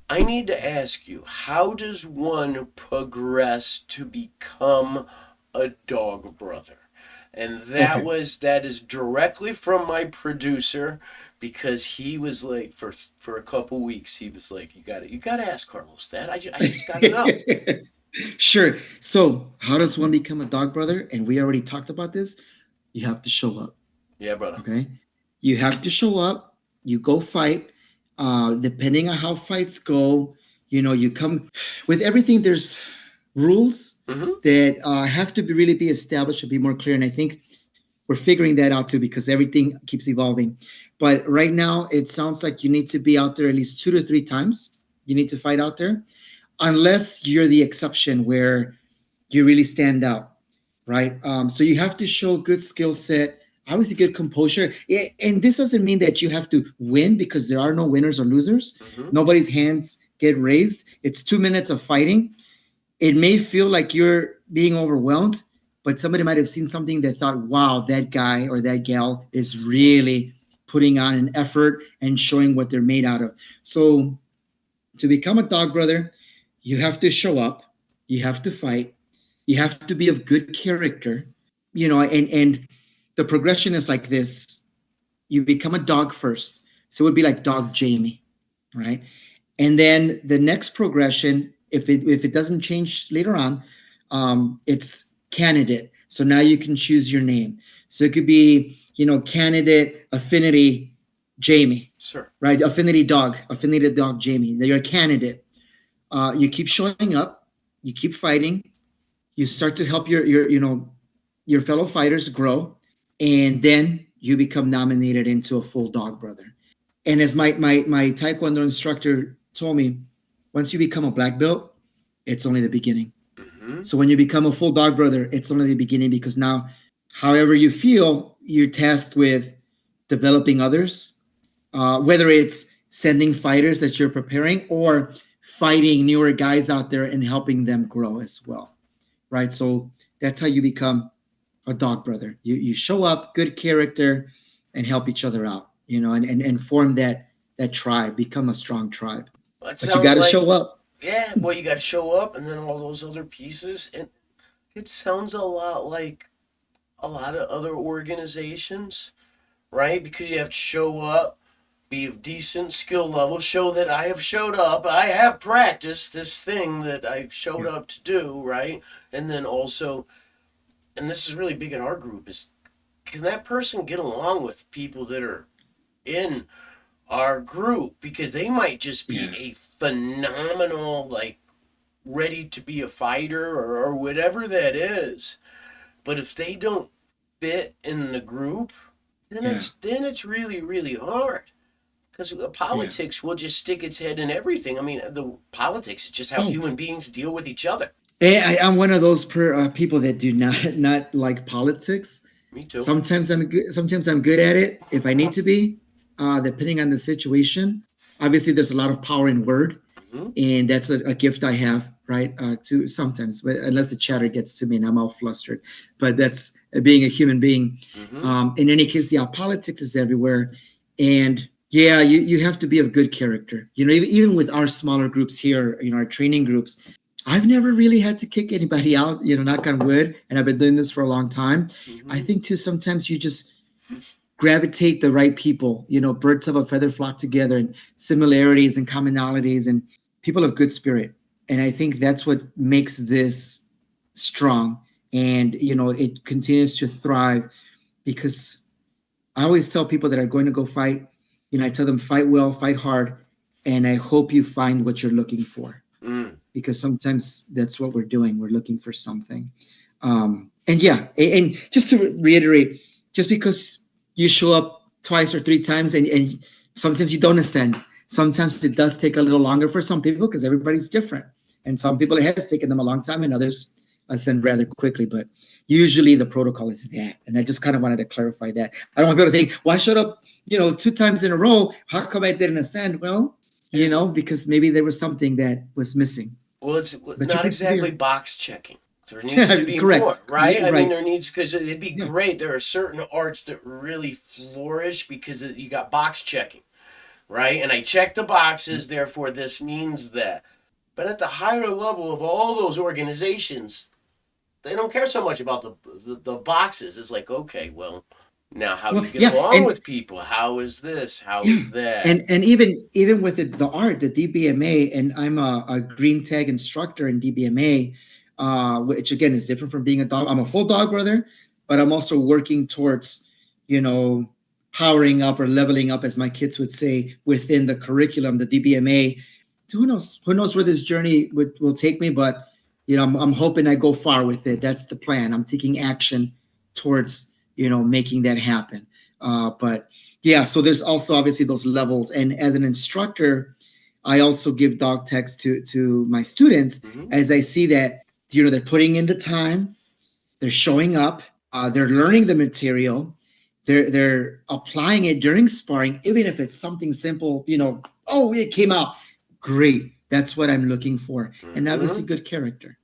I need to ask you, how does one progress to become a dog brother? And Okay. that is directly from my producer because he was like for a couple weeks he was like you got to ask Carlos that. I just got to know. Sure. So, how does one become a dog brother? And we already talked about this. You have to show up. Yeah, brother. Okay. You have to show up. You go fight. Depending on how fights go, you come with everything. There's rules Mhm. that have to be really be established to be more clear. And I think we're figuring that out too because everything keeps evolving. But right now, it sounds like you need to be out there at least 2 to 3 times. You need to fight out there, unless you're the exception where you really stand out, right? So you have to show good skill set, obviously good composure. And this doesn't mean that you have to win because there are no winners or losers. Mhm. Nobody's hands get raised. It's 2 minutes of fighting. It may feel like you're being overwhelmed, but somebody might have seen something that thought, wow, that guy or that gal is really putting on an effort and showing what they're made out of. So to become a dog brother, you have to show up, you have to fight, you have to be of good character, and the progression is like this. You become a dog first. So it would be like dog Jamie, right? And then the next progression, if it doesn't change later on, it's candidate. So now you can choose your name. So it could be, candidate affinity Jamie, Sir. right? Affinity dog Jamie. You're a candidate. You keep showing up, you keep fighting, you start to help your fellow fighters grow, and then you become nominated into a full dog brother. And as my taekwondo instructor told me, once you become a black belt, it's only the beginning. Mhm. So when you become a full dog brother, it's only the beginning because now, however you feel, you're tasked with developing others, whether it's sending fighters that you're preparing or fighting newer guys out there and helping them grow as well, right? So that's how you become a dog brother. You show up, good character, and help each other out, and form that tribe, become a strong tribe. Well, it But you sounds got to like show up. yeah, well you got to show up and then all those other pieces and it sounds a lot like a lot of other organizations, right? Because you have to show up, be of decent skill level, show that I have showed up, I have practiced this thing that I showed Yeah. up to do, right? And then also, and this is really big in our group, is can that person get along with people that are in our group? Because they might just be Yeah. a phenomenal, like, ready to be a fighter or whatever that is. But if they don't fit in the group, Yeah. then it's really really hard because Yeah. politics will just stick its head in everything. I mean, the politics is just how Oh, human beings deal with each other. I'm one of those people that do not like politics. Me too. Sometimes I'm good. Sometimes I'm good at it if I need to be, depending on the situation. Obviously, there's a lot of power in word, Hmm. and that's a gift I have, right? To sometimes, but unless the chatter gets to me and I'm all flustered, but that's being a human being. Hmm. In any case, yeah, politics is everywhere, and yeah, you have to be of good character. Even with our smaller groups here, our training groups, I've never really had to kick anybody out. Knock on wood, and I've been doing this for a long time. I Hmm. think too sometimes you just gravitate the right people. Birds of a feather flock together, and similarities and commonalities, and people of good spirit. And I think that's what makes this strong. And it continues to thrive because I always tell people that are going to go fight. I tell them fight well, fight hard, and I hope you find what you're looking for Mm. because sometimes that's what we're doing. We're looking for something. And yeah, and just to reiterate, just because you show up twice or 3 times and sometimes you don't ascend, sometimes it does take a little longer for some people because everybody's different. And some people it has taken them a long time and others ascend rather quickly. But usually the protocol is that. And I just kind of wanted to clarify that. I don't want people to think, well, I showed up, 2 times in a row. How come I didn't ascend? Well, It, because maybe there was something that was missing, well, it's but you not exactly persevere. box checking. There needs to be more, Correct. right? I mean, Right. there needs because it'd be Yeah. great. There are certain arts that really flourish because you got box checking. right? And I check the boxes, therefore this means that. But at the higher level of all those organizations, they don't care so much about the boxes. It's like, okay, well, now how do Well, you get yeah, along and with people? How is this? How yeah, is that? and even with the art, the DBMA, and I'm a green tag instructor in DBMA, which again is different from being a dog. I'm a full dog brother, but I'm also working towards, you know, powering up or leveling up, as my kids would say, within the curriculum, the DBMA. Who knows? Who knows where this journey will take me? But I'm hoping I go far with it. That's the plan. I'm taking action towards making that happen. But yeah, so there's also obviously those levels, and as an instructor, I also give dog text to my students Mm-hmm. as I see that they're putting in the time, they're showing up, they're learning the material, they're applying it during sparring, even if it's something simple. Oh, it came out great. That's what I'm looking for, and obviously Mm-hmm. good character.